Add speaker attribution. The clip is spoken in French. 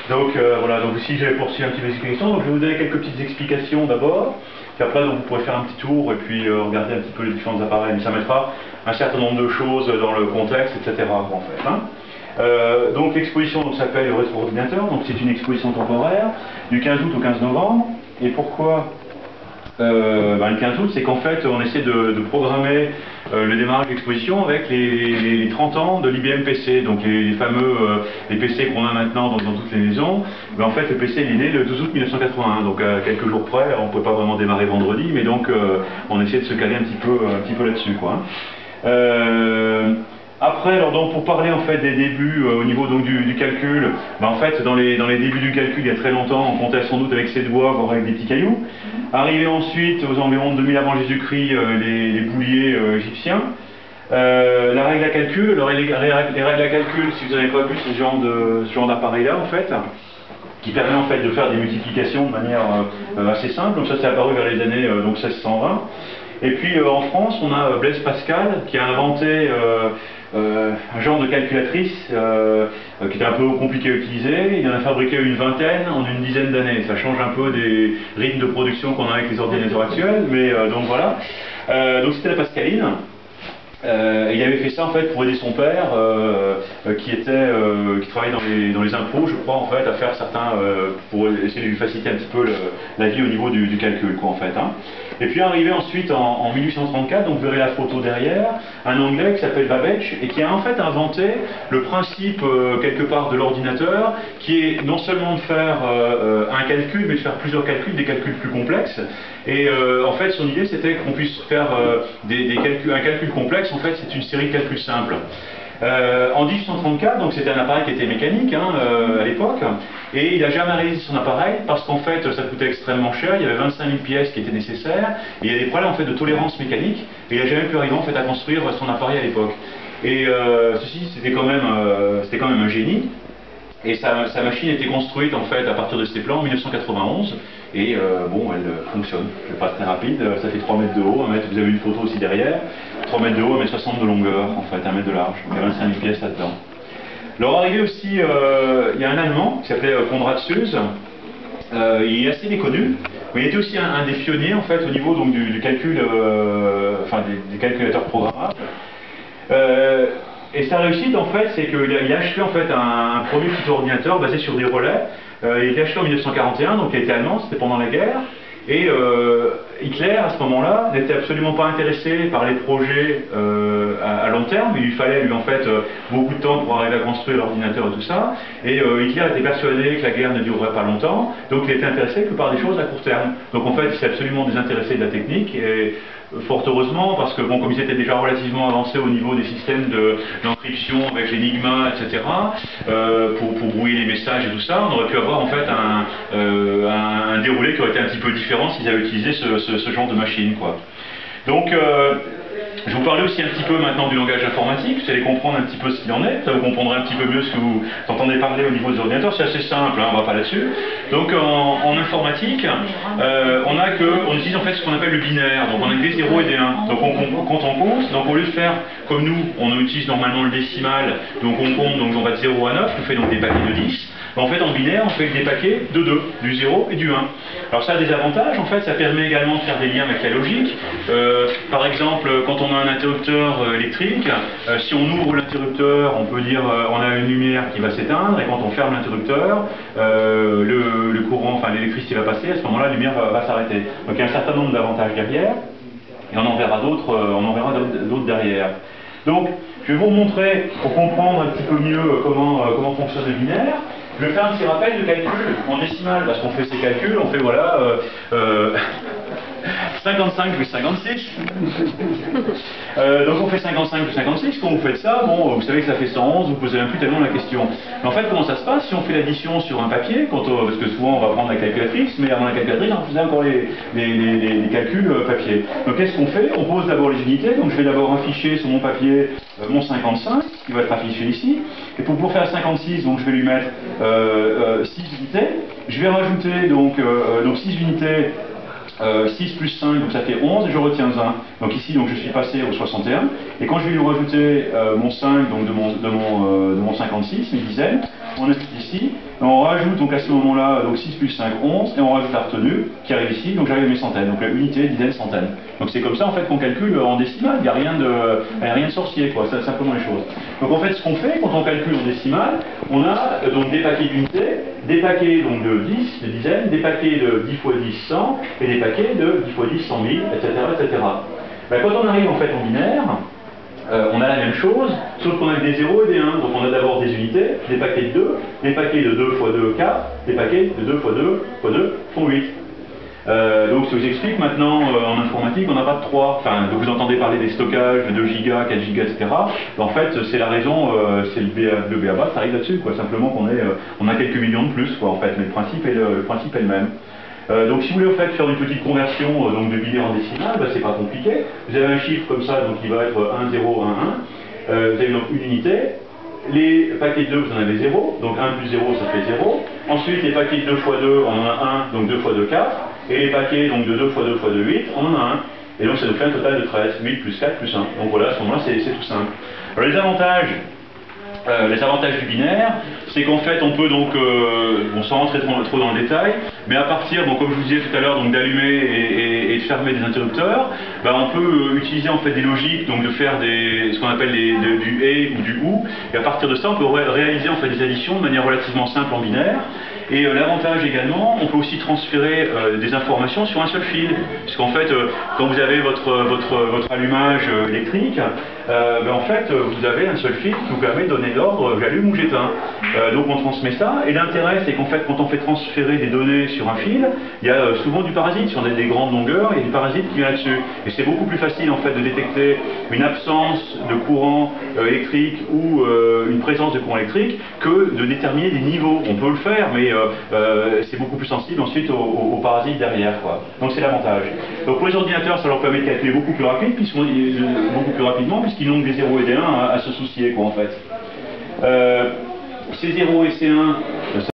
Speaker 1: Donc voilà, donc ici j'avais poursuivi un petit peu l'explication, donc je vais vous donner quelques petites explications d'abord, puis après donc, vous pourrez faire un petit tour et puis regarder un petit peu les différents appareils, mais ça mettra un certain nombre de choses dans le contexte, etc. en fait. Hein. Donc l'exposition s'appelle le rétro-ordinateur, donc c'est une exposition temporaire du 15 août au 15 novembre, et pourquoi le 15 août, c'est qu'en fait on essaie de programmer le démarrage de l'exposition avec les 30 ans de l'IBM PC, donc les fameux les PC qu'on a maintenant dans toutes les maisons. En fait le PC il est né le 12 août 1981, donc à quelques jours près, on ne peut pas vraiment démarrer vendredi, mais donc on essaie de se caler un petit peu là-dessus, quoi. Après, alors donc pour parler en fait des débuts au niveau donc du calcul, en fait dans les débuts du calcul il y a très longtemps, on comptait sans doute avec ses doigts, voire avec des petits cailloux. Arrivé ensuite aux environs de 2000 avant Jésus-Christ, les bouliers égyptiens. La règle à calcul, alors les règles à calcul, si vous n'avez pas vu ce genre d'appareil-là en fait, qui permet en fait de faire des multiplications de manière assez simple. Donc ça c'est apparu vers les années donc 1620. Et puis en France, on a Blaise Pascal qui a inventé un genre de calculatrice qui était un peu compliqué à utiliser. Il en a fabriqué une vingtaine en une dizaine d'années. Ça change un peu des rythmes de production qu'on a avec les ordinateurs actuels, mais donc voilà. Donc c'était la Pascaline. Il avait fait ça en fait pour aider son père qui travaillait dans les impôts, je crois, en fait, à faire certains pour essayer de lui faciliter un petit peu la vie au niveau du calcul, quoi, en fait. Hein. Et puis arrivé ensuite en 1834, donc vous verrez la photo derrière, un Anglais qui s'appelle Babbage et qui a en fait inventé le principe quelque part de l'ordinateur, qui est non seulement de faire un calcul, mais de faire plusieurs calculs, des calculs plus complexes. Et en fait, son idée, c'était qu'on puisse faire un calcul complexe. En fait, c'est une série de calculs simples. En 1834, donc c'était un appareil qui était mécanique hein, à l'époque, et il n'a jamais réalisé son appareil parce qu'en fait ça coûtait extrêmement cher, il y avait 25 000 pièces qui étaient nécessaires, et il y a des problèmes en fait de tolérance mécanique, et il n'a jamais pu arriver en fait à construire son appareil à l'époque. Et ceci, c'était quand même un génie. Et sa machine était construite en fait à partir de ses plans en 1991 et bon, elle fonctionne. Je passe très rapide, ça fait 3 mètres de haut, 1 mètre, vous avez une photo aussi derrière, 3 mètres de haut, 1 mètre 60 de longueur, en fait, 1 mètre de large, il y a 25 000 pièces là-dedans. Alors arrivé aussi, il y a un Allemand qui s'appelait Konrad Zuse, il est assez méconnu, mais il était aussi un des pionniers en fait au niveau donc, du calcul, enfin des calculateurs programmables. Et sa réussite, en fait, c'est qu'il a acheté en fait un premier petit ordinateur basé sur des relais. Il était acheté en 1941, donc il était allemand, c'était pendant la guerre. Et Hitler, à ce moment-là, n'était absolument pas intéressé par les projets à long terme. Il lui fallait, lui, en fait, beaucoup de temps pour arriver à construire l'ordinateur et tout ça. Et Hitler était persuadé que la guerre ne durerait pas longtemps, donc il était intéressé que par des choses à court terme. Donc en fait, il s'est absolument désintéressé de la technique. Et fort heureusement, parce que bon, comme ils étaient déjà relativement avancés au niveau des systèmes d'encryption avec l'Enigma, etc., pour brouiller les messages et tout ça, on aurait pu avoir en fait un déroulé qui aurait été un petit peu différent s'ils avaient utilisé ce genre de machine, quoi. Donc, je vous parlais aussi un petit peu maintenant du langage informatique, vous allez comprendre un petit peu ce qu'il en est, ça vous comprendrez un petit peu mieux ce que vous entendez parler au niveau des ordinateurs, c'est assez simple, hein, on ne va pas là-dessus. Donc en informatique, on utilise en fait ce qu'on appelle le binaire, donc on a des 0 et des 1. Donc on compte en compte, donc au lieu de faire comme nous, on utilise normalement le décimal, donc on compte, donc on va de 0 à 9, on fait donc des paquets de 10. En fait, en binaire, on fait des paquets de 2, du 0 et du 1. Alors ça a des avantages, en fait, ça permet également de faire des liens avec la logique. Par exemple, quand on a un interrupteur électrique, si on ouvre l'interrupteur, on peut dire on a une lumière qui va s'éteindre, et quand on ferme l'interrupteur, le courant, enfin l'électricité va passer, à ce moment-là, la lumière va s'arrêter. Donc il y a un certain nombre d'avantages derrière, et on en verra d'autres derrière. Donc, je vais vous montrer, pour comprendre un petit peu mieux comment fonctionne le binaire. Je vais faire un petit rappel de calcul en décimale, parce qu'on fait ces calculs, on fait voilà 55 plus 56. Donc on fait 55 plus 56, quand vous faites ça, bon, vous savez que ça fait 111, vous posez même plus tellement la question. Mais en fait, comment ça se passe si on fait l'addition sur un papier, parce que souvent on va prendre la calculatrice, mais avant la calculatrice, on faisait encore les calculs papier. Donc qu'est-ce qu'on fait? On pose d'abord les unités, donc je vais d'abord afficher sur mon papier mon 55, qui va être affiché ici, et pour faire 56, donc je vais lui mettre 6 unités, je vais rajouter donc 6 unités, 6 plus 5, donc ça fait 11, et je retiens 1. Donc ici, donc, je suis passé au 61, et quand je vais lui rajouter mon 5 donc de mon bon 56, une dizaine, on est ici, et on rajoute donc à ce moment-là, donc 6 plus 5, 11, et on rajoute la retenue qui arrive ici, donc j'arrive à mes centaines, donc unité, dizaine, centaine. Donc c'est comme ça en fait qu'on calcule en décimale, il n'y a rien de sorcier, quoi, c'est simplement les choses. Donc en fait ce qu'on fait quand on calcule en décimale, on a donc des paquets d'unités, des paquets donc de 10, de dizaines, des paquets de 10 fois 10, 100, et des paquets de 10 fois 10, 100 000, etc. etc. Ben, quand on arrive en fait en binaire, on a la même chose, sauf qu'on a des 0 et des 1. Donc on a d'abord des unités, des paquets de 2, des paquets de 2 fois 2, 4, des paquets de 2 fois 2 fois 2 font 8. Donc ça vous explique maintenant en informatique on n'a pas de 3, enfin vous entendez parler des stockages de 2 gigas, 4 gigas, etc. En fait c'est la raison, c'est le BABA, ça arrive là-dessus, quoi. Simplement qu'on on a quelques millions de plus, quoi, en fait, mais le principe est le même. Donc si vous voulez en fait faire une petite conversion donc de binaire en décimale, bah, c'est pas compliqué. Vous avez un chiffre comme ça, donc il va être 1, 0, 1, 1. Vous avez donc une unité. Les paquets de 2, vous en avez 0. Donc 1 plus 0, ça fait 0. Ensuite, les paquets de 2 fois 2, on en a 1, donc 2 fois 2, 4. Et les paquets donc, de 2 fois 2 fois 2, 8, on en a 1. Et donc ça nous fait un total de 13. 8 plus 4 plus 1. Donc voilà, à ce moment-là, c'est tout simple. Alors les avantages du binaire, c'est qu'en fait on peut donc, sans rentrer trop dans le détail, mais à partir, donc, comme je vous disais tout à l'heure, d'allumer et de fermer des interrupteurs, bah, on peut utiliser en fait des logiques, donc de faire ce qu'on appelle du et ou du ou, et à partir de ça on peut réaliser en fait des additions de manière relativement simple en binaire. Et l'avantage également, on peut aussi transférer des informations sur un seul fil, puisqu'en fait, quand vous avez votre allumage électrique, en fait, vous avez un seul fil qui vous permet de donner l'ordre j'allume ou j'éteins. Donc on transmet ça, et l'intérêt c'est qu'en fait, quand on fait transférer des données sur un fil, il y a souvent du parasite. Si on a des grandes longueurs, il y a du parasite qui vient là-dessus. Et c'est beaucoup plus facile en fait de détecter une absence de courant électrique ou une présence de courant électrique que de déterminer des niveaux. On peut le faire, mais c'est beaucoup plus sensible ensuite aux parasites derrière, quoi. Donc c'est l'avantage. Donc pour les ordinateurs, ça leur permet de calculer beaucoup plus rapidement, puisqu'ils n'ont que des 0 et des 1 à se soucier, quoi, en fait. Ces 0 et ces 1,